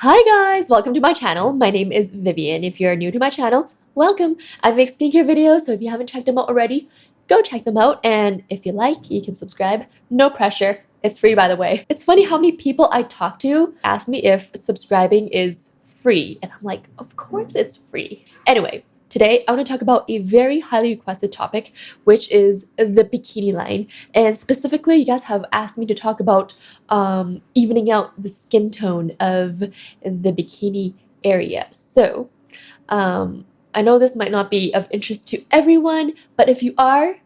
Hi guys, welcome to my channel. My name is Vivienne. If you're new to my channel, welcome. I make skincare videos, so if you haven't checked them out already, go check them out. And if you like, you can subscribe. No pressure. It's free, by the way. It's funny how many people I talk to ask me if subscribing is free. And I'm like, of course it's free. Anyway, today I want to talk about a very highly requested topic, which is the bikini line. And specifically, you guys have asked me to talk about evening out the skin tone of the bikini area. So I know this might not be of interest to everyone, but if you are,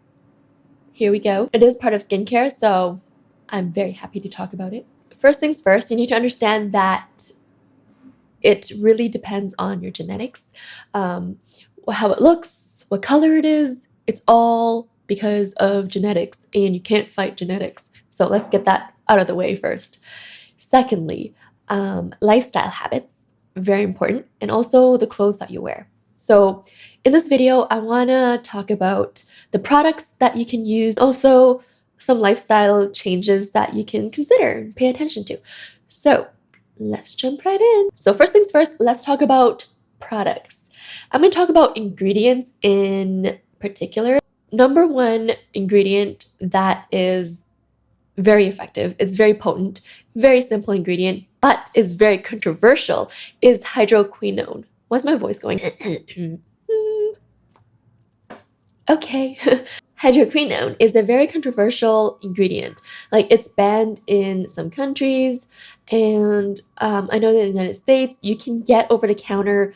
here we go. It is part of skincare, so I'm very happy to talk about it. First things first, you need to understand that it really depends on your genetics, how it looks, what color it is. It's all because of genetics, and you can't fight genetics. So let's get that out of the way first. Secondly, lifestyle habits, very important, and also the clothes that you wear. So in this video, I want to talk about the products that you can use, also some lifestyle changes that you can consider and pay attention to. So let's jump right in. So first things first, let's talk about products. I'm going to talk about ingredients in particular. Number one ingredient that is very effective, it's very potent, very simple ingredient, but is very controversial, is hydroquinone. Why's my voice going? Okay. Hydroquinone is a very controversial ingredient. Like, it's banned in some countries, and I know that in the United States, you can get over-the-counter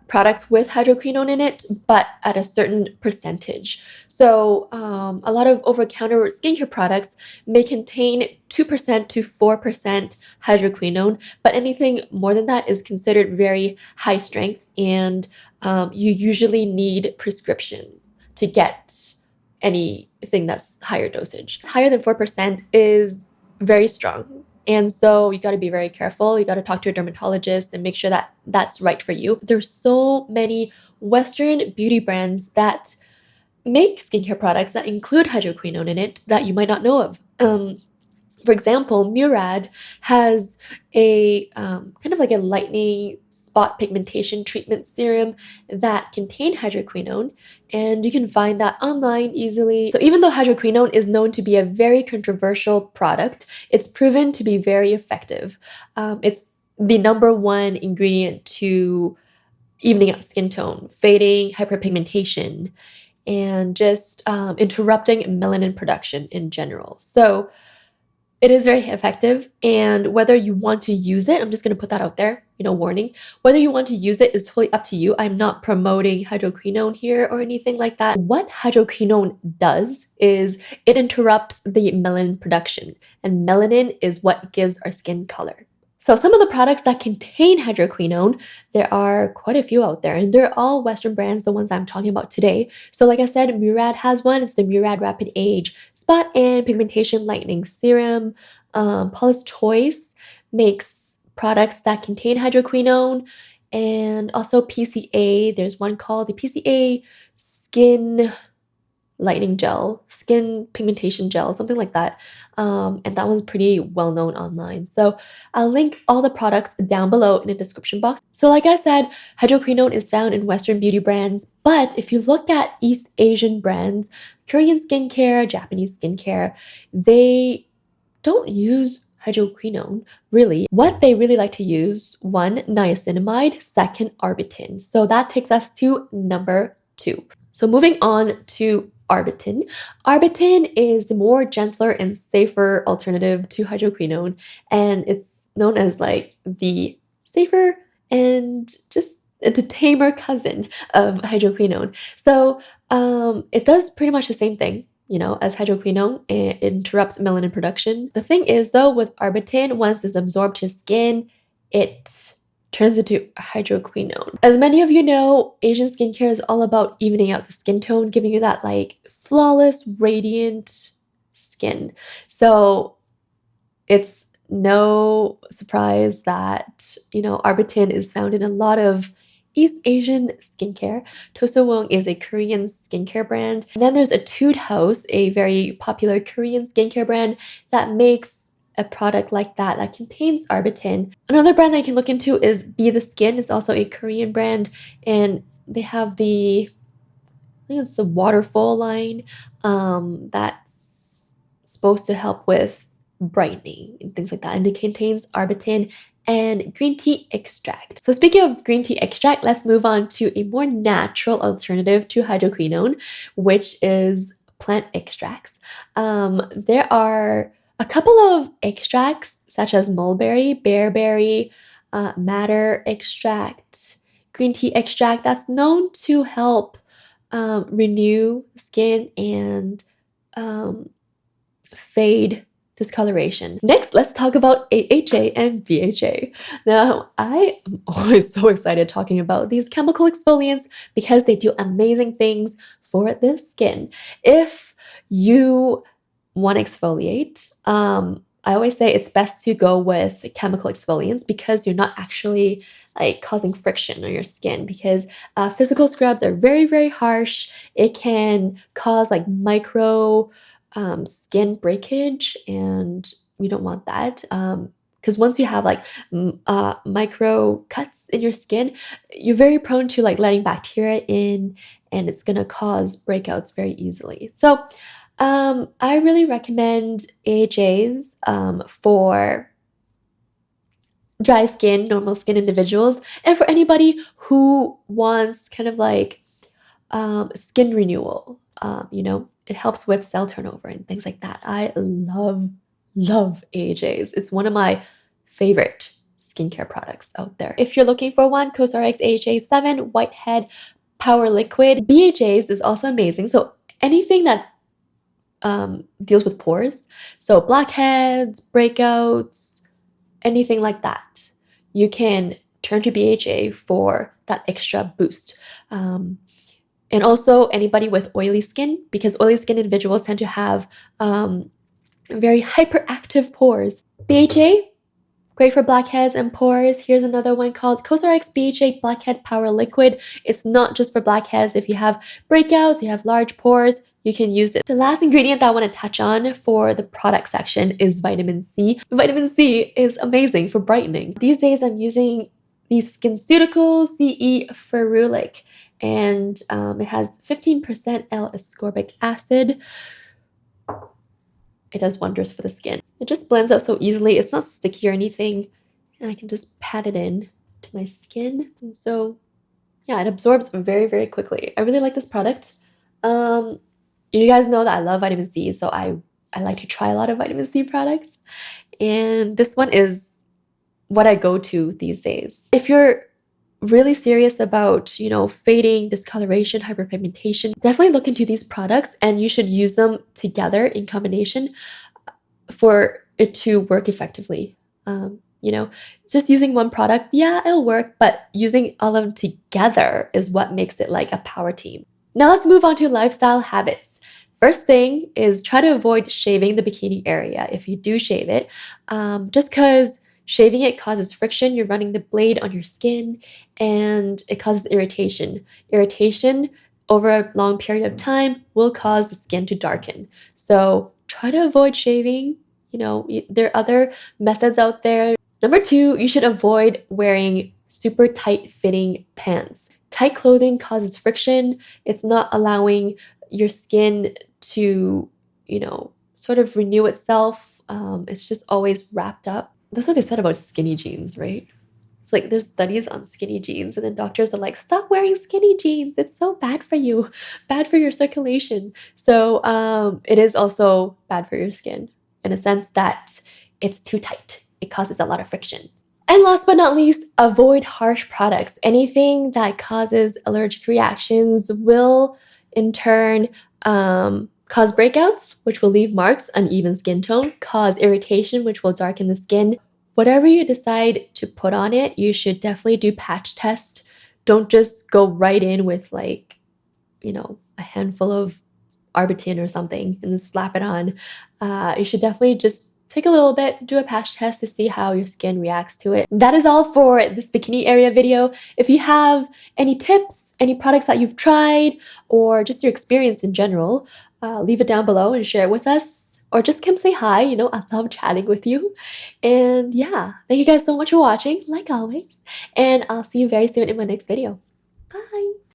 products with hydroquinone in it, but at a certain percentage. So a lot of over-the-counter skincare products may contain 2% to 4% hydroquinone, but anything more than that is considered very high strength, and you usually need prescriptions to get anything that's higher dosage. Higher than 4% is very strong. And so you got to be very careful. You got to talk to a dermatologist and make sure that that's right for you. There's so many Western beauty brands that make skincare products that include hydroquinone in it that you might not know of. For example, Murad has a kind of like a lightening spot pigmentation treatment serum that contains hydroquinone, and you can find that online easily. So even though hydroquinone is known to be a very controversial product, it's proven to be very effective. It's the number one ingredient to evening out skin tone, fading hyperpigmentation, and just interrupting melanin production in general. So it is very effective, and whether you want to use it, I'm just going to put that out there, warning. Whether you want to use it is totally up to you. I'm not promoting hydroquinone here or anything like that. What hydroquinone does is it interrupts the melanin production, and melanin is what gives our skin color. So some of the products that contain hydroquinone, there are quite a few out there, and they're all Western brands, the ones I'm talking about today. So like I said, Murad has one. It's the Murad Rapid Age Spot and Pigmentation Lightening Serum. Paula's Choice makes products that contain hydroquinone, and also PCA. There's one called the PCA Skin Lightening Gel, Skin Pigmentation Gel, something like that. And that one's pretty well known online. So I'll link all the products down below in the description box. So like I said, hydroquinone is found in Western beauty brands, but if you look at East Asian brands, Korean skincare, Japanese skincare, they don't use hydroquinone, really. What they really like to use, one, niacinamide, second, Arbutin. So that takes us to number 2. So moving on to Arbutin. Arbutin is the more gentler and safer alternative to hydroquinone, and it's known as like the safer and just the tamer cousin of hydroquinone. So it does pretty much the same thing, as hydroquinone. It interrupts melanin production. The thing is, though, with Arbutin, once it's absorbed to skin, it turns into hydroquinone. As many of you know, Asian skincare is all about evening out the skin tone, giving you that like flawless, radiant skin. So it's no surprise that, Arbutin is found in a lot of East Asian skincare. Tosowoong is a Korean skincare brand. And then there's Etude House, a very popular Korean skincare brand that makes a product like that that contains Arbutin. Another brand that you can look into is Be The Skin. It's also a Korean brand, and they have I think it's the waterfall line that's supposed to help with brightening and things like that. And it contains Arbutin and green tea extract. So speaking of green tea extract, let's move on to a more natural alternative to hydroquinone, which is plant extracts. There are a couple of extracts such as mulberry, bearberry, madder extract, green tea extract that's known to help renew skin and um, fade discoloration. Next, let's talk about AHA and BHA. Now, I am always so excited talking about these chemical exfoliants because they do amazing things for the skin. If you want to exfoliate, I always say it's best to go with chemical exfoliants because you're not actually like causing friction on your skin, because physical scrubs are very, very harsh. It can cause like micro skin breakage, and we don't want that. Because once you have like micro cuts in your skin, you're very prone to like letting bacteria in, and it's gonna cause breakouts very easily. So I really recommend AHAs for dry skin, normal skin individuals, and for anybody who wants kind of like skin renewal. It helps with cell turnover and things like that. I love AHAs. It's one of my favorite skincare products out there. If you're looking for one, COSRX AHA 7 Whitehead Power Liquid. BHAs is also amazing. So anything that deals with pores, so blackheads, breakouts, anything like that, you can turn to BHA for that extra boost. And also anybody with oily skin, because oily skin individuals tend to have very hyperactive pores. BHA, great for blackheads and pores. Here's another one called COSRX BHA Blackhead Power Liquid. It's not just for blackheads. If you have breakouts, you have large pores, you can use it. The last ingredient that I want to touch on for the product section is vitamin C. Vitamin C is amazing for brightening. These days I'm using the Skinceuticals C E Ferulic, and it has 15% L-ascorbic acid. It does wonders for the skin. It just blends out so easily. It's not sticky or anything, and I can just pat it in to my skin. And so, yeah, it absorbs very, very quickly. I really like this product. You guys know that I love vitamin C, so I like to try a lot of vitamin C products. And this one is what I go to these days. If you're really serious about, fading, discoloration, hyperpigmentation, definitely look into these products, and you should use them together in combination for it to work effectively. Just using one product, yeah, it'll work, but using all of them together is what makes it like a power team. Now let's move on to lifestyle habits. First thing is try to avoid shaving the bikini area if you do shave it, just because shaving it causes friction. You're running the blade on your skin, and it causes irritation. Irritation over a long period of time will cause the skin to darken. So try to avoid shaving. There are other methods out there. Number 2, you should avoid wearing super tight fitting pants. Tight clothing causes friction. It's not allowing your skin to, sort of renew itself. It's just always wrapped up. That's what they said about skinny jeans, right? It's like there's studies on skinny jeans, and then doctors are like, stop wearing skinny jeans. It's so bad for you, bad for your circulation. So it is also bad for your skin in a sense that it's too tight. It causes a lot of friction. And last but not least, avoid harsh products. Anything that causes allergic reactions will in turn cause breakouts, which will leave marks, uneven skin tone, cause irritation, which will darken the skin. Whatever you decide to put on it, you should definitely do patch test. Don't just go right in with like, a handful of Arbutin or something and then slap it on. You should definitely just take a little bit, do a patch test to see how your skin reacts to it. That is all for this bikini area video. If you have any tips, any products that you've tried, or just your experience in general, leave it down below and share it with us. or just come say hi. I love chatting with you. And yeah, thank you guys so much for watching, like always. And I'll see you very soon in my next video.